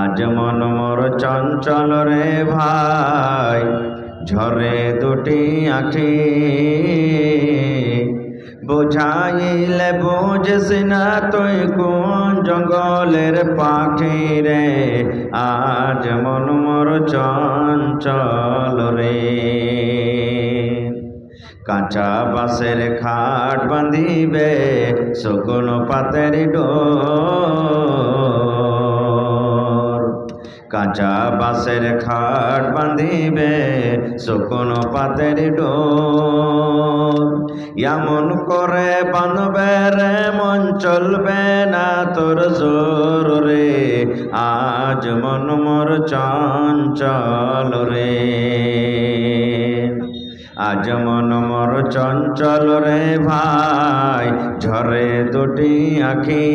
আজ মন মোর চঞ্চল রে ভাই, ঝরে দুটি আখি। বুঝাইলে বুঝিস না তুই কোন জঙ্গলের পাখি রে, আজ মন মোর চঞ্চল রে। কাঁচা বাঁশের খাট বাঁধিবে শুকনো পাতের ডোর, কাঁচা বাঁশের খাট বাঁধিবে শুকনো পাতের ডোর। এমন করে বাঁধবে রে মন চলবে না তোর জোর রে, আজ মন মোর চঞ্চল রে। আজ মন মোর চঞ্চল রে ভাই, ঝরে দুটি আখি।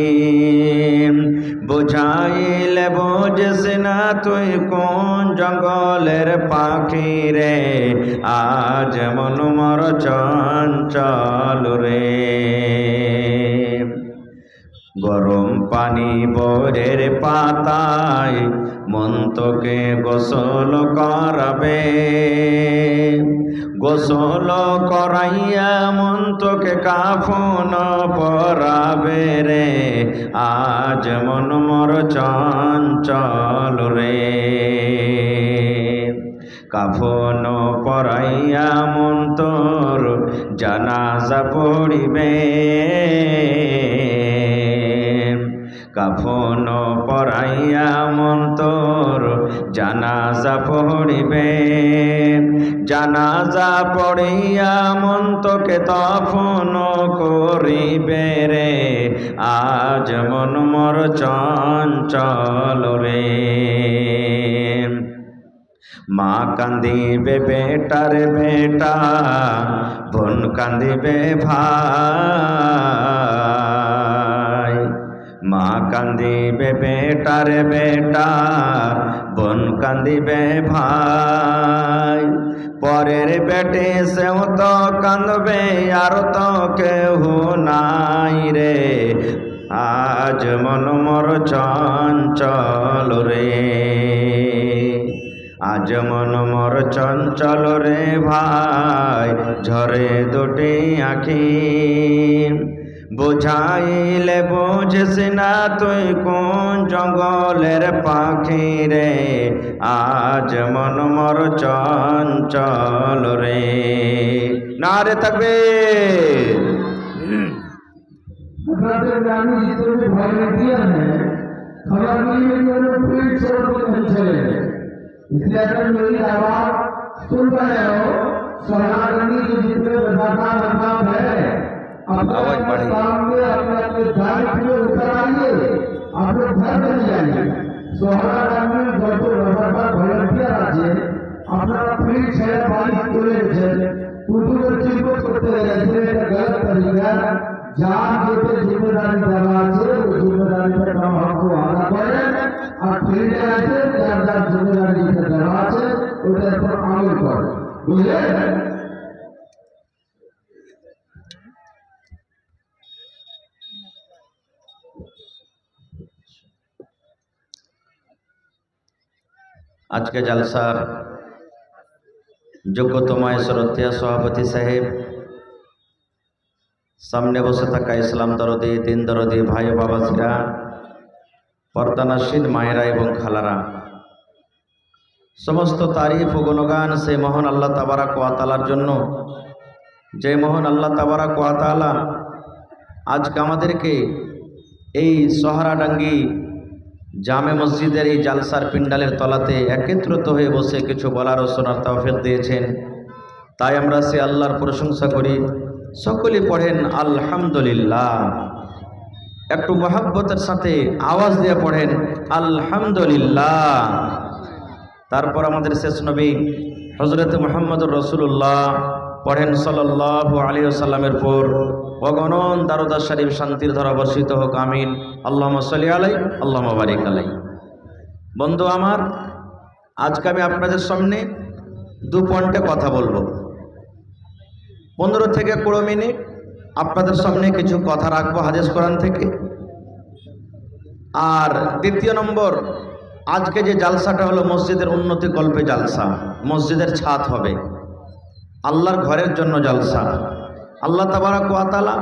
বুঝাইলে বুঝিস না তুই কোন জঙ্গলের পাখি রে, আজ মন মোর চঞ্চল রে। গরম পানি বোরের পাতায় মন তোকে গোসল করাবে, গোসল করাইয়া মন তোকে কাফন পরাবে রে, আজ মন মোর চঞ্চল রে। কাফন পরাইয়া মন তোর জানাজা পড়িবে, কাফন পরাইয়া মন তোর জানাজা পড়িবে। জানাজা পড়িয়া মন তোকে তফন করিবে রে, আজ মন মোর চঞ্চল রে। মা কান্দিবে বেটার বেটা, বোন কান্দিবে ভাই। মা কান্দিবে বেটার বেটা, বোন কান্দিবে ভাই। পরের বেটে সেও তো কান্দবে, আর তো কেহ নাই রে, আজ মন মোর চঞ্চল রে। আজ মন মোর চঞ্চল রে ভাই, ঝরে দুটি আখি। বুঝাইলে বুঝিস না তুই কোন জঙ্গলের পাখি রে, আজ মন মোর চঞ্চল রে। নারে তাকবীর। इसलिए अगर मेरी आवाज सुन रहे हो, सोहागनी के जितने बदनाम है, अपने काम में अपने दायित्व में उतर आइए, आप लोग घर बन जाइए। सोहागनी যত ব্যবহার ভলান্টিয়ার আছে, আপনারা ফ্রি ছেড়ে বাড়ি চলে গেছেন, পুতুলের চিন্তা করতে গেছেন, এটা গলত তরিকা। যার যেতে জিম্মেদারি দেওয়া আছে, ওই জিম্মেদারিটা কাম হক আদা করেন, আর ফিরে আছে যার যার জিম্মেদারি দেওয়া আছে ওটার উপর আমল করেন, বুঝলেন? আজকে জলসার যোগ্যতমায় শ্রদ্ধেয় সভাপতি সাহেব, সামনে বসে থাকা ইসলাম দরদি, দিন দরদি ভাই ও বাবাজিরা, পর্দানাসীন মায়েরা এবং খালারা, সমস্ত তারিফ ও গুণগান সেই মহান আল্লাহ তাবারাক ওয়া তাআলার জন্য, যে মহান আল্লাহ তাবারাক ওয়া তাআলা আজকে আমাদেরকে এই সহারাডাঙ্গি জামে মসজিদের এই জালসার পিন্ডালের তলাতে একত্রিত হয়ে বসে কিছু বলার ও শোনার তৌফিক দিয়েছেন। তাই আমরা সে আল্লাহর প্রশংসা করি। সকলে পড়েন আলহামদুলিল্লাহ। একটু মহব্বতের সাথে আওয়াজ দিয়ে পড়েন আলহামদুলিল্লাহ। তারপর আমাদের শেষ নবী হযরত মুহাম্মদুর রাসূলুল্লাহ পড়েন সাল্লাল্লাহু আলাইহি ওয়াসাল্লামের পর অগণন দারুদ শরীফ শান্তির ধারা বর্ষিত হোক, আমিন। আল্লাহুম্মা সাল্লি আলাইহি আল্লাহুম্মা বারিক আলাইহি। বন্ধু আমার, আজকে আমি আপনাদের সামনে দু পয়েন্টে কথা বলবো। 15 থেকে 20 মিনিট আপনাদের সামনে কিছু কথা রাখবো হাদিস কোরআন থেকে। আর দ্বিতীয় নম্বর, আজকে যে জালসাটা হলো মসজিদের উন্নতি কল্পে জালসা, মসজিদের ছাদ হবে, আল্লাহর ঘরের জন্য জালসা। আল্লাহ তাবারাক ওয়া তাআলা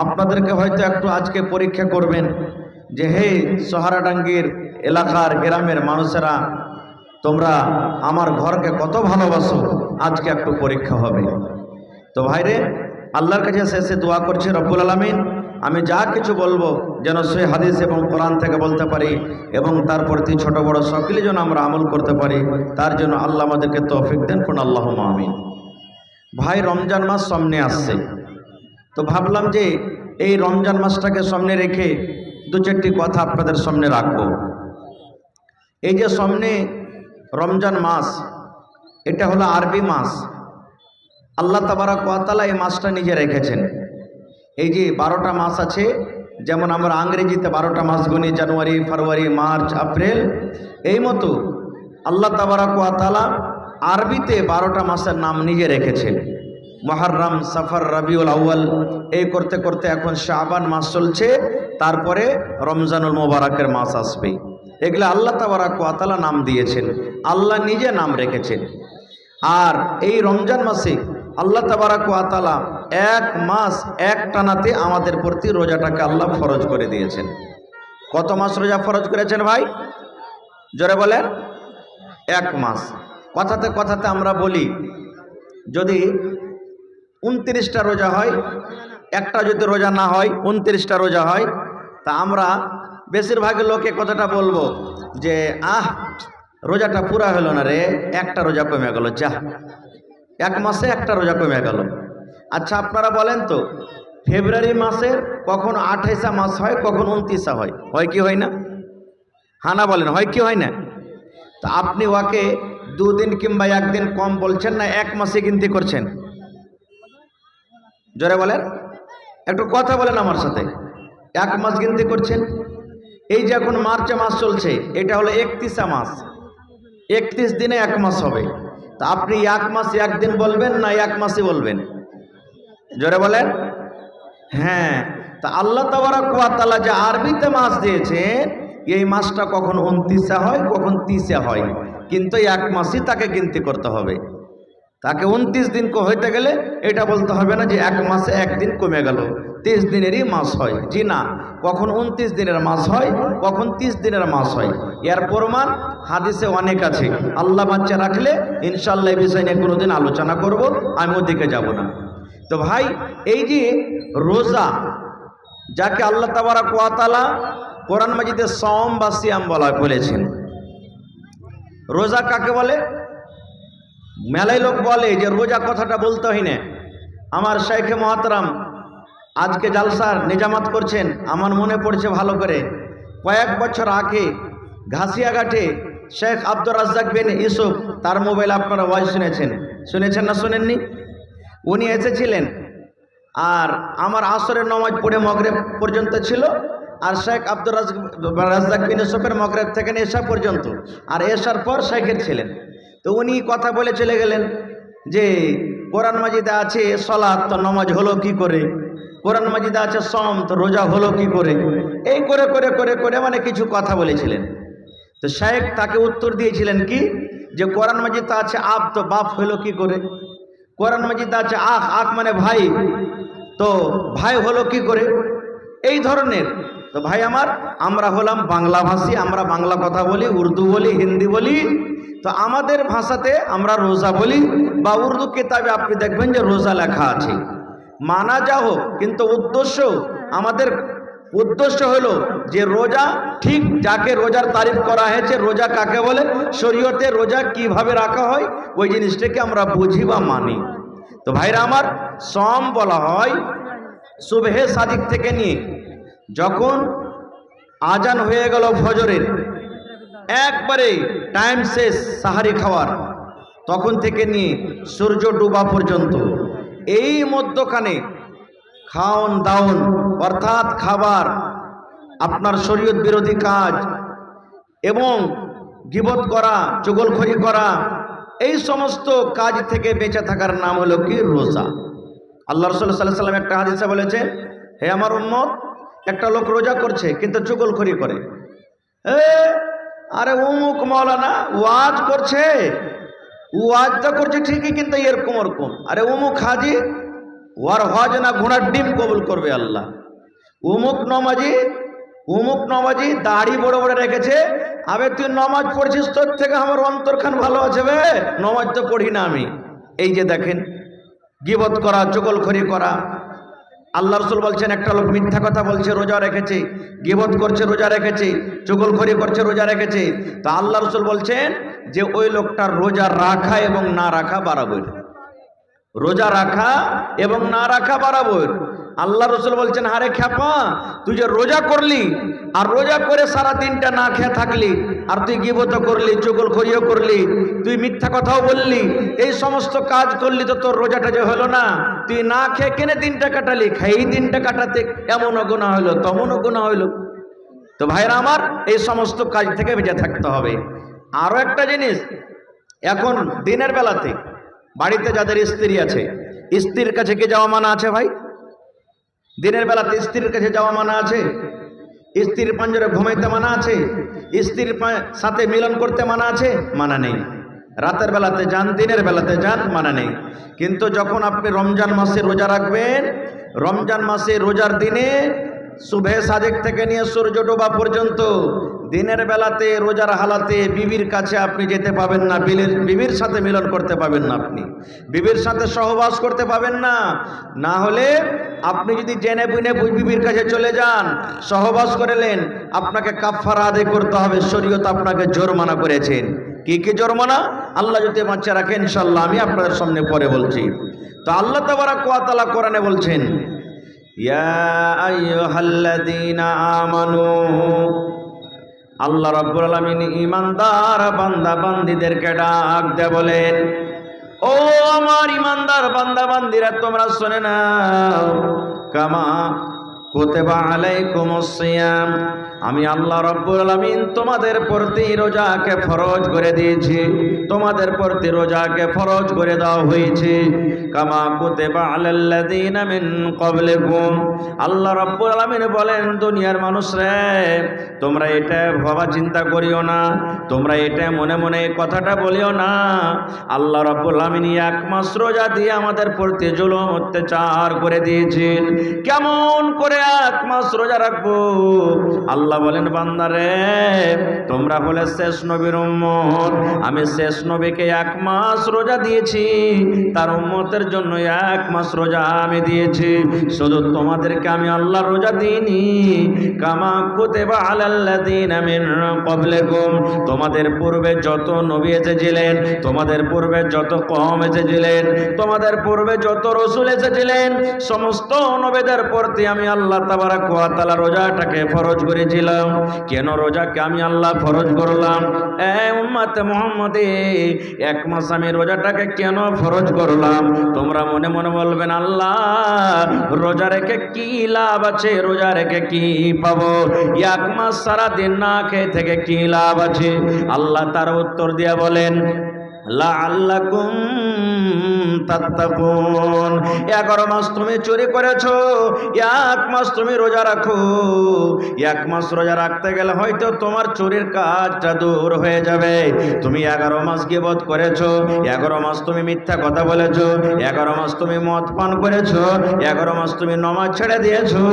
আপনাদেরকে হয়তো একটু আজকে পরীক্ষা করবেন যে হে সহারাডাঙ্গির এলাকার গ্রামের মানুষেরা, তোমরা আমার ঘরকে কত ভালোবাসো, আজকে একটু পরীক্ষা হবে। তো ভাইরে, আল্লাহর কাছে শেষে দোয়া করছি রব্বুল আলামিন আমি যা কিছু বলবো যেন সে হাদিস এবং কোরআন থেকে বলতে পারি এবং তার প্রতি ছোট বড় সকলে যেন আমরা আমল করতে পারি, তার জন্য আল্লাহ আমাদেরকে তৌফিক দেন, কোন আল্লাহুম্মা আমিন। ভাই, রমজান মাস সামনে আসছে, তো ভাবলাম যে এই রমজান মাসটাকে সামনে রেখে দু চারটি কথা আপনাদের সামনে রাখবো। এই যে সামনে রমজান মাস, এটা হলো আরবি মাস। আল্লাহ তাবারাক ওয়া তাআলা এই মাসটা নিজে রেখেছেন। এই যে 12টা মাস আছে, যেমন আমরা ইংরেজিতে 12টা মাস গুনি, জানুয়ারি, ফেব্রুয়ারি, মার্চ, এপ্রিল, এই মতো আল্লাহ তাবারাক ওয়া তাআলা আরবিতে 12টা মাসের নাম নিজে রেখেছেন। মুহররম, সফর, রবিউল আউয়াল, এই করতে করতে এখন শাবান মাস চলছে, তারপরে রমজানুল মুবারকের মাস আসবে। এগুলো আল্লাহ তাবারাক ওয়া তাআলা নাম দিয়েছেন, আল্লাহ নিজে নাম রেখেছেন। আর এই রমজান মাসে আল্লাহ তাবারাক ওয়া তাআলা এক মাস এক টানাতে আমাদের প্রতি রোজাটাকে আল্লাহ ফরজ করে দিয়েছেন। কত মাস রোজা ফরজ করেছেন ভাই? জোরে বলেন। এক মাস। কথাতে কথাতে আমরা বলি যদি 29টা রোজা হয়, একটা যদি রোজা না হয়, 29টা রোজা হয়, তা আমরা বেশিরভাগ লোকে কথাটা বলবো যে রোজাটা পুরা হলো না রে, একটা রোজা কমে গেল, যা এক মাসে একটা রোজা কমে গেল। আচ্ছা আপনারা বলেন তো, ফেব্রুয়ারি মাসের কখন 28 মাস হয়, কখন 29 হয়, হয় কি হয় না? হানা বলেন, হয় কি হয় না? তা আপনি ওকে 2 দিন কিংবা 1 দিন কম বলছেন না, এক মাসে গিনতি করছেন? জোরে বলেন, একটু কথা বলেন আমার সাথে। এক মাস গিনতি করছেন। এই যে এখন মার্চ মাস চলছে, এটা হলো 31 মাস, 31 দিনে এক মাস হবে। তা আপনি এক মাস 1 দিন বলবেন না এক মাসই বলবেন? জোরে বলেন। হ্যাঁ, তা আল্লাহ তাবারাক ওয়া তাআলা যে আরবিতে মাস দিয়েছে, এই মাসটা কখন 29 হয়, কখন 30 হয়, কিন্তু এক মাসই তাকে গিনতি করতে হবে। তাকে 29 দিন হইতে গেলে এটা বলতে হবে না যে এক মাসে 1 দিন কমে গেল, 30 দিনেরই মাস হয়। জি না, কখন 29 দিনের মাস হয়, কখন 30 দিনের মাস হয়, এর প্রমাণ হাদিসে অনেক আছে। আল্লাহ বাচ্চা রাখলে ইনশাআল্লাহ এই বিষয় নিয়ে কোনোদিন আলোচনা করব, আমি ওদিকে যাব না। তো ভাই, এই যে রোজা, যাকে আল্লাহ তাবারাক ওয়া তাআলা কোরআন মাজিদে সওম বা সিয়াম বলেছেন, রোজা কাকে বলে? মেলাই লোক বলে যে রোজা কথাটা বলতে হয় না। আমার শাইখে মুহতারাম আজকে জালসার নিজামত করছেন, আমার মনে পড়ছে ভালো করে, কয়েক বছর আগে ঘাসিয়াঘাটে শেখ আব্দুর রাজ্জাক বিন ইউসুফ, তার মোবাইল আপনারা ওয়াজ শুনেছেন না শুনেননি? উনি এসেছিলেন, আর আমার আসরের নামাজ পড়ে মাগরিব পর্যন্ত ছিল, আর শেখ আব্দুর রাজ্জাক বিন ইউসুফের মাগরিব থেকে এশা পর্যন্ত, আর এশার পর শেখের ছিলেন। তো উনি কথা বলে চলে গেলেন যে কোরআন মাজিদে আছে সালাত, তো নামাজ হলো কি করে? কোরআন মাজিদে আছে সওম, তো রোজা হলো কি করে? এই করে করে করে করে মানে কিছু কথা বলেছিলেন। তো শেখ তাকে উত্তর দিয়েছিলেন কি, যে কোরআন মাজিদে আছে আপ, তো বাপ হলো কি করে? কোরআন মাজিদে আছে আখ, আখ মানে ভাই, তো ভাই হলো কি করে? এই ধরনের। তো ভাই আমার, আমরা হলাম বাংলা ভাষী, আমরা বাংলা কথা বলি, উর্দু বলি, হিন্দি বলি, তো আমাদের ভাষাতে আমরা রোজা বলি, বা উর্দু কিতাবে আপনি দেখবেন যে রোজা লেখা আছে। মানা যা হোক, কিন্তু আমাদের উদ্দেশ্য হলো যে রোজা ঠিক যাকে রোজার তারিফ করা হয়েছে, রোজা কাকে বলে, শরীয়তে রোজা কিভাবে রাখা হয়, ওই জিনিসটাকে আমরা বুঝি বা মানি। তো ভাইরা আমার, সওম বলা হয় সুবহে সাদিক থেকে নিয়ে যখন আজান হয়ে গেল ফজরের, একবারে টাইম শেষ সাহারি খাওয়ার, তখন থেকে নিয়ে সূর্য ডুবা পর্যন্ত, এই মধ্যখানে খাওন দাওন অর্থাৎ খাবার, আপনার শরীয়ত বিরোধী কাজ এবং গীবত করা, চুগলখড়ি করা, এই সমস্ত কাজ থেকে বেঁচে থাকার নাম হলো কি রোজা। আল্লাহ রাসূল সাল্লাল্লাহু আলাইহি ওয়াসাল্লাম একটা হাদিসে বলেছেন, হে আমার উম্মত, একটা লোক রোজা করছে কিন্তু চুগলখড়ি করে, আরে অমুক মৌলানা ওয়াজ করছে, ওয়াজটা করছে ঠিকই, কিন্তু এরকম ওরকম। আরে অমুক হাজি, ওয়ার হজ না ঘোড়ার ডিম কবুল করবে আল্লাহ। অমুক নমাজি দাড়ি বড় বড় রেখেছে। আবে তুই নমাজ পড়ছিস, তোর থেকে আমার অন্তরখান ভালো আছে বে, নমাজ তো পড়ি না আমি। এই যে দেখেন, গীবত করা, চগলখড়ি করা। আল্লাহ রসুল বলছেন একটা লোক মিথ্যা কথা বলছে, রোজা রেখেছে, গীবত করছে, রোজা রেখেছে, চগলখড়ি করছে, রোজা রেখেছে। তো আল্লাহ রসুল বলছেন যে ওই লোকটার রোজা রাখা এবং না রাখা বরাবর। রোজা রাখা এবং না রাখা বরাবর। আল্লাহ রসুল বলছেন, হারে খ্যাপা, তুই যে রোজা করলি আর রোজা করে সারা দিনটা না খেয়ে থাকলি, আর তুই গীবত করলি, চগলখড়িও করলি, তুই মিথ্যা কথাও বললি, এই সমস্ত কাজ করলি, তো তোর রোজাটা যে হলো না। তুই না খেয়ে কেনে দিনটা কাটালি, খেয়েই দিনটা কাটাতে এমনও গুনাহ হইলো, তেমনও গুনাহ হইলো। তো ভাইরা আমার, এই সমস্ত কাজ থেকে বেঁচে থাকতে হবে। আরো একটা জিনিস, এখন দিনের বেলাতে বাড়িতে যাদের স্ত্রী আছে, স্ত্রীর কাছে কি যাওয়া মানা আছে ভাই? দিনের বেলাতে স্ত্রীর কাছে যাওয়া মানা আছে? স্ত্রীর পাঞ্জরে ঘুমাইতে মানা আছে? স্ত্রীর সাথে মিলন করতে মানা আছে? মানা নেই। রাতের বেলাতে যান, দিনের বেলাতে যান, মানা নেই। কিন্তু যখন আপনি রমজান মাসে রোজা রাখবেন, রমজান মাসে রোজার দিনে শুভে সাদেক থেকে নিয়ে সূর্য ডোবা পর্যন্ত দিনের বেলাতে রোজার হালাতে বিবির কাছে আপনি যেতে পাবেন না, বিবির সাথে মিলন করতে পাবেন না, আপনি বিবির সাথে সহবাস করতে পাবেন না। না হলে আপনি যদি জেনে বুঝে বিবির কাছে চলে যান, সহবাস করলেন, আপনাকে কাফারা আদায় করতে হবে। শরীয়ত আপনাকে জোরমানা করেছেন। কি কি জোরমানা? আল্লাহ যদি বাঁচিয়ে রাখেন ইনশাআল্লাহ আমি আপনাদের সামনে পরে বলছি। তো আল্লাহ তাবারাক ওয়া তাআলা কোরআনে বলছেন, ইয়া আইয়ুহাল্লাযীনা আমানু, আল্লাহ রাব্বুল আলামিন ঈমানদার বান্দা বান্দীদেরকে ডাক দিয়ে বলেন, ও আমার ঈমানদার বান্দা বান্দীরা, তোমরা শুনে নাও, কামা কুতিবা আলাইকুমুস সিয়াম, আমি আল্লাহ রাব্বুল আলামিন তোমাদের প্রতি রোজাকে ফরজ করে দিয়েছি, তোমাদের প্রতি রোজাকে ফরজ করে দেওয়া হয়েছে। কামা কুতিবা আলাল্লাযীনা মিন ক্বাবলিকুম, আল্লাহ রাব্বুল আলামিন বলেন, দুনিয়ার মানুষরা তোমরা এটা ভাবা চিন্তা করিও না, তোমরা এটা মনে মনে এই কথাটা বলিও না, আল্লাহ রাব্বুল আলামিন এক মাস রোজা দিয়ে আমাদের প্রতি জুলুম অত্যাচার করে দিয়েছেন। কেমন করে এক মাস রোজা রাখবো? আল্লাহ বলেন, বান্দারে তোমরা হলে শেষ নবীর উম্মত, আমি শেষ নবীকে এক মাস রোজা দিয়েছি, তার উম্মতের জন্য এক মাস রোজা আমি দিয়েছি। শুধু তোমাদেরকে আমি আল্লাহ রোজা দিইনি, কামা কুতিবা আলাল্লাযীনা মিন ক্বাবলিকুম, তোমাদের পূর্বে যত নবী এসেছিলেন, তোমাদের পূর্বে যত কওম এসেছিলেন, তোমাদের পূর্বে যত রাসূল এসেছিলেন, সমস্ত নবীদের প্রতি আমি আল্লাহ তাবারাক ওয়া তাআলা রোজাটাকে ফরজ করেছিলাম। কেন রোজাকে আমি আল্লাহ ফরজ করলাম? এ উম্মত মুহাম্মদী, এক মাস আমি রোজাটাকে কেন ফরজ করলাম? তোমরা মনে মনে বলবেন, আল্লাহ রোজা রেখে কি লাভ আছে, রোজা রেখে কি পাবো, এক মাস সারা দিন না খেয়ে থেকে কি লাভ আছে? আল্লাহ তার উত্তর দিয়ে বলেন, লাআল্লাকুম তাত্তাকুন, 11 মাস তুমি চুরি করেছো, এক মাস তুমি রোজা রাখো। এক মাস রোজা রাখতে গেলে হয়তো তোমার চুরির কাজটা দূর হয়ে যাবে। তুমি 11 মাস গীবত করেছো, 11 মাস তুমি মিথ্যা কথা বলেছো, 11 মাস তুমি মদ পান করেছো, 11 মাস তুমি নামাজ ছেড়ে দিয়েছো,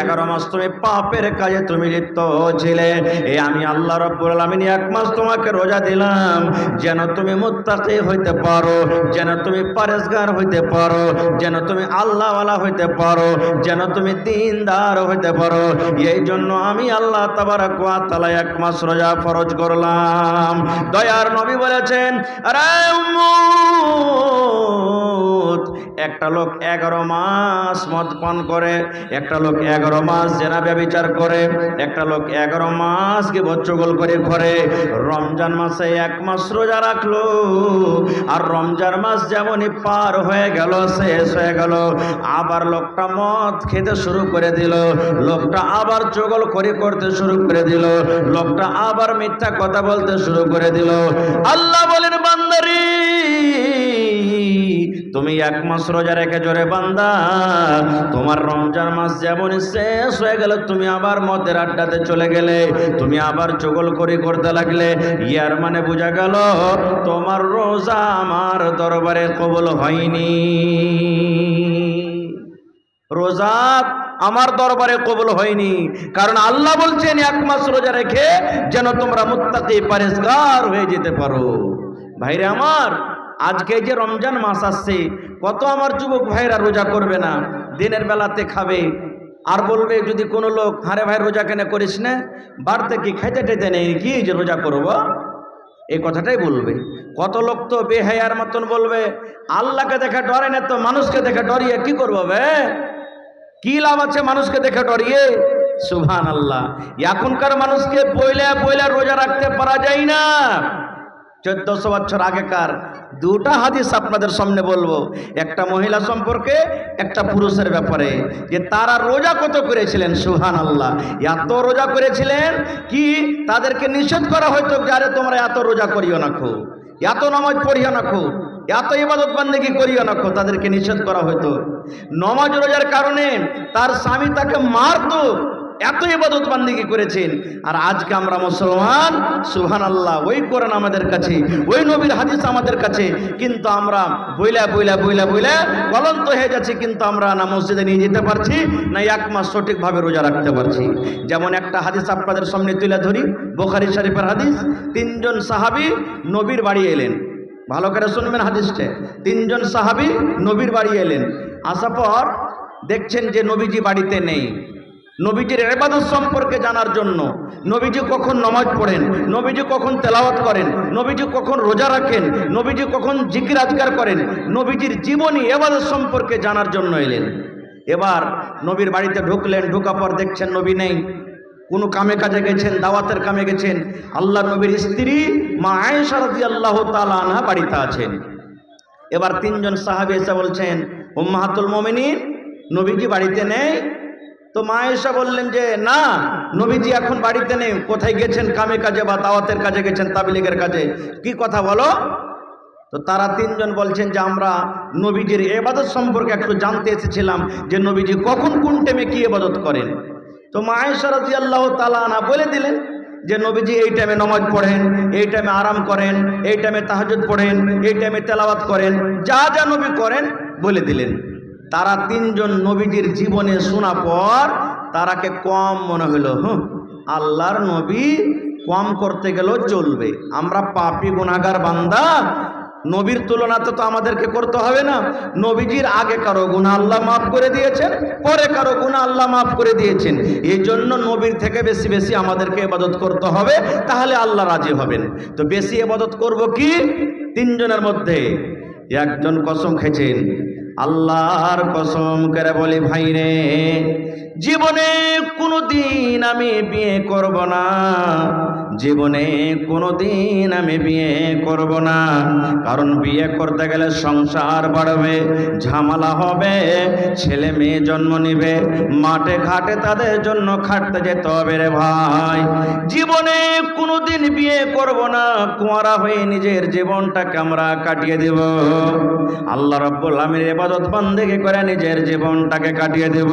11 মাস তুমি পাপের কাজে তুমি লিপ্ত ছিলে। এই আমি আল্লাহ রাব্বুল আলামিন এক মাস তোমাকে রোজা দিলাম, যেন তুমি মুত্তাকি হইতে পারো, যেন তুমি পরেজগার হইতে পারো, যেন তুমি আল্লাহওয়ালা হইতে পারো, যেন তুমি দিনদার হইতে পারো। এই জন্য আমি আল্লাহ তাবারাক ওয়া তাআলা এক মাস রোজা ফরজ করলাম। দয়ার নবী বলেছেন, আরে উম্মত, একটা লোক 11 মাস মদ পান করে, একটা লোক 11 মাস জেনা ব্যভিচার করে, একটা লোক 11 মাস গীবত চগলখড়ি করে, রমজান মাসে এক মাস রোজা রাখলো, আর রমজান মাস যেমনই পার হয়ে গেল, শেষ হয়ে গেল, আবার লোকটা মদ খেতে শুরু করে দিল, লোকটা আবার চগলখড়ি করতে শুরু করে দিল, লোকটা আবার মিথ্যা কথা বলতে শুরু করে দিল। আল্লাহ বলেন, বান্দারে তুমি 1 মাস রোজা রেখে জোরে বান্দা, তোমার রমজান মাস যেমন শেষ হয়ে গেল তুমি আবার মদের আড্ডাতে চলে গেলে, তুমি আবার চগলখড়ি করতে লাগলে, ইয়ার মানে বোঝা গেল তোমার রোজা আমার দরবারে কবুল হয়নি। রোজা আমার দরবারে কবুল হয়নি, কারণ আল্লাহ বলছেন 1 মাস রোজা রেখে যেন তোমরা মুত্তাকি পরেজগার হয়ে যেতে পারো। ভাইরা আমার, আজকে যে রমজান মাস আসছে, কত আমার যুবক ভাইরা রোজা করবে না, দিনের বেলাতে খাবে, আর বলবে যদি কোনো লোক, হারে ভাই রোজা কেন করিস না, বাড়িতে কি খাইতে টেতে নেই কি যে রোজা করব, এই কথাটাই বলবে। কত লোক তো বেহায়ার মতন বলবে আল্লাহকে দেখে ডরে না তো মানুষকে দেখে ডরিয়ে কি করবো বে, কি লাভ আছে মানুষকে দেখে ডরিয়ে। সুবহানাল্লাহ, এখনকার মানুষকে পয়লা পয়লা রোজা রাখতে পারা যায় না। 1400 বছর আগেকার দুটা হাদিস আপনাদের সামনে বলবো, একটা মহিলা সম্পর্কে, একটা পুরুষের ব্যাপারে, যে তারা রোজা কত করেছিলেন। সুবহানাল্লাহ, এত রোজা করেছিলেন কি তাদেরকে নিষেধ করা হয়তো যে আরে তোমরা এত রোজা করিও না খো, এত নামাজ পড়িও না খো, এত ইবাদত বান্দেগি করিও না খো, তাদেরকে নিষেধ করা হয়তো। নামাজ রোজার কারণে তার স্বামী তাকে মারতো, এত ইবাদত বান্দেগি করেছেন। আর আজকে আমরা মুসলমান, সুবহানাল্লাহ, ওই কোরআন আমাদের কাছে, ওই নবীর হাদিস আমাদের কাছে, কিন্তু আমরা বইলা বইলা বইলা বইলা ক্লান্ত হয়ে যাচ্ছি, কিন্তু আমরা না মসজিদে নিয়ে যেতে পারছি না 1 মাস সঠিকভাবে রোজা রাখতে পারছি। যেমন একটা হাদিস আপনাদের সামনে তুলে ধরি, বুখারী শরীফের হাদিস। 3 জন সাহাবী নবীর বাড়ি এলেন, ভালো করে শুনবেন হাদিসটা। 3 জন সাহাবী নবীর বাড়ি এলেন, আসার পর দেখছেন যে নবীজি বাড়িতে নেই। নবীজির ইবাদত সম্পর্কে জানার জন্য, নবীজি কখন নামাজ পড়েন, নবীজি কখন তেলাওয়াত করেন, নবীজি কখন রোজা রাখেন, নবীজি কখন জিকির আজকার করেন, নবীজির জীবনী ইবাদত সম্পর্কে জানার জন্য এলেন। এবার নবীর বাড়িতে ঢুকলেন, ঢোকার পর দেখছেন নবী নেই, কোনো কামে কাজে গেছেন, দাওয়াতের কামে গেছেন। আল্লাহ নবীর স্ত্রী মা আয়েশা রাদিয়াল্লাহু তাআলা আনহা বাড়িতে আছেন। এবার 3 জন সাহাবী এসে বলছেন, উম্মাহাতুল মুমিনিন, নবীজি বাড়িতে নেই। তো মা আয়েশা বললেন যে না, নবীজি এখন বাড়িতে নেই, কোথায় গেছেন, কামে কাজে বা দাওয়াতের কাজে গেছেন, তাবলীগের কাজে, কি কথা বলো। তো তারা 3 জন বলছেন যে আমরা নবীজির ইবাদত সম্পর্কে একটু জানতে এসেছিলাম, যে নবীজি কখন কোন টাইমে কি ইবাদত করেন। তো মা আয়েশা রাদিয়াল্লাহু তাআলা আনহা বলে দিলেন যে নবীজি এই টাইমে নামাজ পড়েন, এই টাইমে আরাম করেন, এই টাইমে তাহাজ্জুদ পড়েন, এই টাইমে তেলাওয়াত করেন, যা যা নবী করেন বলে দিলেন। তারা 3 জন নবীজির জীবনে শোনা পর তারাকে কম মনে হলো। আল্লাহর নবী কম করতে গেলেও চলবে, আমরা পাপী গুনাহগার বান্দা, নবীর তুলনাতে তো আমাদেরকে করতে হবে না। নবীজির আগে কারো গুনাহ আল্লাহ মাফ করে দিয়েছেন, পরে কারো গুনাহ আল্লাহ মাফ করে দিয়েছেন। এই জন্য নবীর থেকে বেশি বেশি আমাদেরকে ইবাদত করতে হবে, তাহলে আল্লাহ রাজি হবেন। তো বেশি ইবাদত করব কি? 3 জনের মধ্যে একজন কসম খেয়েছেন, আল্লাহর কসম করে বলি ভাই রে, জীবনে কোনোদিন আমি বিয়ে করব না, জীবনে কোনোদিন আমি বিয়ে করব না। কারণ বিয়ে করতে গেলে সংসার বাড়বে, ঝামেলা হবে, ছেলে মেয়ে জন্ম নিবে, মাঠে ঘাটে তাদের জন্য খাটতে যেতে হবে রে ভাই। জীবনে কোনোদিন বিয়ে করব না, কুঁয়ারা হয়ে নিজের জীবনটাকে আমরা কাটিয়ে দেব। আল্লাহ রাব্বুল আলামিনের ইবাদত বান্দেগি করে নিজের জীবনটাকে কাটিয়ে দেব।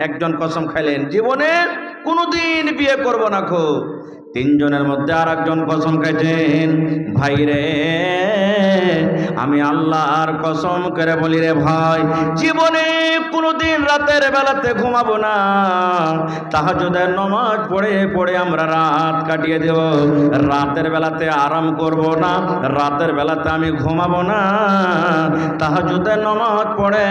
একজন কসম খাইলেন, জীবনে কোনোদিন বিয়ে করব না খো। 3 জনের মধ্যে আর একজন কসম খাইছেন, ভাই রে আমি আল্লাহর কসম করে বলি রে ভাই, জীবনে কোনোদিন রাতের বেলাতে ঘুমাবো না, তাহাজ্জুদের নামাজ পড়ে পড়ে আমরা রাত কাটিয়ে দেব। রাতের বেলাতে আরাম করব না, রাতের বেলাতে আমি ঘুমাবো না, তাহাজ্জুদের নামাজ পড়ে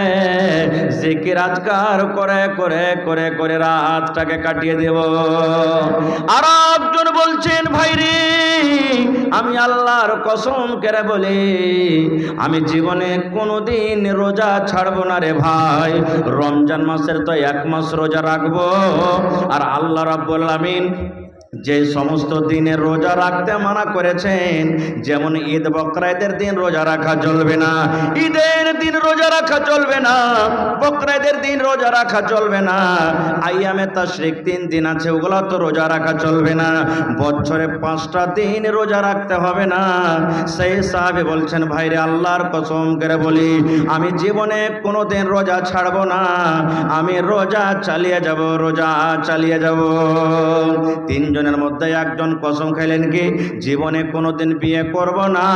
জিকির আজকার করে করে করে করে রাতটাকে কাটিয়ে দেব। আর একজন বলছেন, ভাই রে আমি আল্লাহর কসম করে বলি, আমি জীবনে কোনোদিন রোজা ছাড়বো না রে ভাই। রমজান মাসের তো 1 মাস রোজা রাখবো। আর আল্লাহ রাব্বুল আলামিন যে সমস্ত দিনে রোজা রাখতে মানা করেছেন, যেমন ঈদ বকরাইদের দিন রোজা রাখা চলবে না, ঈদের দিন রোজা রাখা চলবে না, বকরাইদের দিন রোজা রাখা চলবে না, আইয়ামে তাশরিক 3 দিন আছে ওগুলো তো রোজা রাখা চলবে না, বছরে 5টা দিন রোজা রাখতে হবে না। সেই সাহাবী বলছেন, ভাইরে আল্লাহর কসম করে বলি আমি জীবনে কোনোদিন রোজা ছাড়বো না, আমি রোজা চালিয়ে যাব, রোজা চালিয়ে যাব। তিনজনের মধ্যে একজন কসম খাইলেন কি জীবনে কোনোদিন বিয়ে করব না,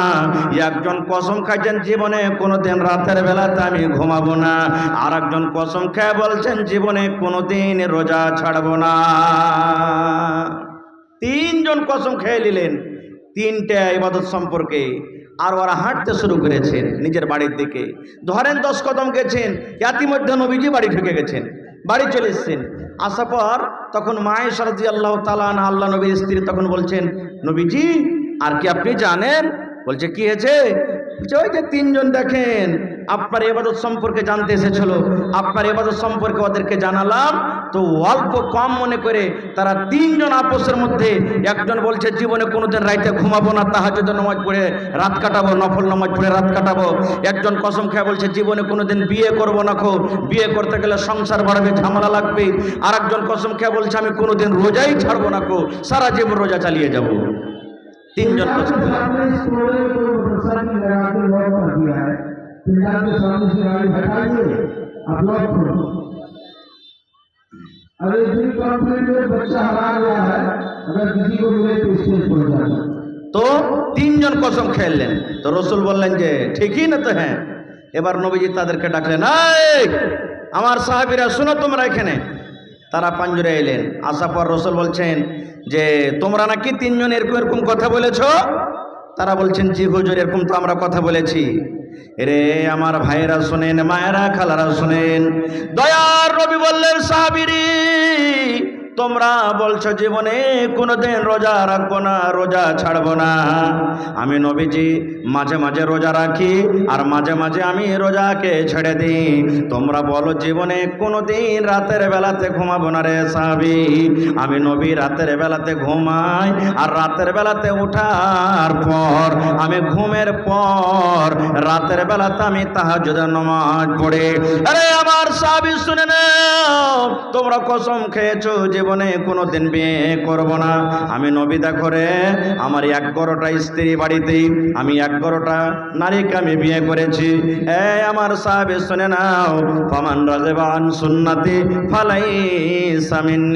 একজন কসম খাইছেন জীবনে কোনোদিন রাতের বেলাতে আমি ঘুমাবো না, আর একজন কসম খেয়ে বলছেন জীবনে কোনোদিন রোজা ছাড়বো না। তিনজন কসম খেয়ে নিলেন তিনটে ইবাদত সম্পর্কে। আর ওরা হাঁটতে শুরু করেছেন নিজের বাড়ির দিকে। ধরেন 10 কদম গেছেন, ইতিমধ্যে নবীজি বাড়ি ঢুকে গেছেন, বাড়ি চলে এসেছেন। আসার পর তখন আয়েশা রাদিয়াল্লাহু তাআলা আনহা আল্লাহ নবীর স্ত্রী তখন বলছেন, নবীজি আর কি আপনি জানেন? বলছে কি হয়েছে? বলছে ওই যে তিনজন দেখেন আপনার ইবাদত সম্পর্কে জানতে এসেছিল, আপনার ইবাদত সম্পর্কে ওদেরকে জানালাম, তো অল্প কম মনে করে তারা তিনজন আপোসের মধ্যে একজন বলছে জীবনে কোনোদিন রাইতে ঘুমাবো না, তাহাজ্জুদের নামাজ পড়ে রাত কাটাবো, নফল নামাজ পড়ে রাত কাটাবো। একজন কসম খেয়ে বলছে জীবনে কোনোদিন বিয়ে করবো না, বিয়ে করতে গেলে সংসার বাড়বে, ঝামেলা লাগবে। আর একজন কসম খেয়ে বলছে আমি কোনোদিন রোজাই ছাড়বো না, সারা জীবন রোজা চালিয়ে যাব। তিনজন কসম খেয়ে सामने इस कोने को मदरसा की लगा के लॉक कर दिया है। पिंडा के सामने से गाड़ी हटाइए, अब लॉक करो। अगर इतनी कॉन्फ्लिक्ट में बच्चा हरा गया है, अगर किसी को मिले तो स्टेज पर जाए। তো তিনজন কসম খেললেন। তো রসুল বললেন যে ঠিকই না? তো হ্যাঁ। এবার নবীজি তাদেরকে ডাকলেন, এই আমার সাহাবীরা শুনো তোমরা এখানে। তারা পাঞ্জরে এলেন। আসার পর রসুল বলছেন যে তোমরা নাকি তিনজন এরকম এরকম কথা বলেছো? তারা বলছেন জি হুজুর এরকম তো আমরা কথা বলেছি। রে আমার ভাইয়েরা শুনেন, মায়েরা খালারা শুনেন, দয়ার নবী বললেন সাহাবীরি তোমরা বলছো জীবনে কোনোদিন রোজা রাখবো না, রোজা ছাড়বো না। আমি নবীজি মাঝে মাঝে রোজা রাখি আর মাঝে মাঝে আমি রোজাকে ছেড়ে দিই। তোমরা বলো জীবনে কোনোদিন রাতের বেলাতে ঘুমাবো না। রে সাহাবী আমি নবী রাতের বেলাতে ঘুমাই, আর রাতের বেলাতে ওঠার পর আমি ঘুমের পর রাতের বেলাতে আমি তাহাজ্জুদের নামাজ পড়ে। আরে আমার সাহাবী শুনে নাও, তোমরা কসম খেয়েছো জীবনে কোনোদিন বিয়ে করব না। আমি নবী দেখো রে আমার 11টা স্ত্রী বাড়িতে, আমি 11টা নারীকে আমি বিয়ে করেছি। আমার সাহাবী শুনে নাও, ফামান রাযিবা আন সুন্নতি ফালাইসা মিন্নি।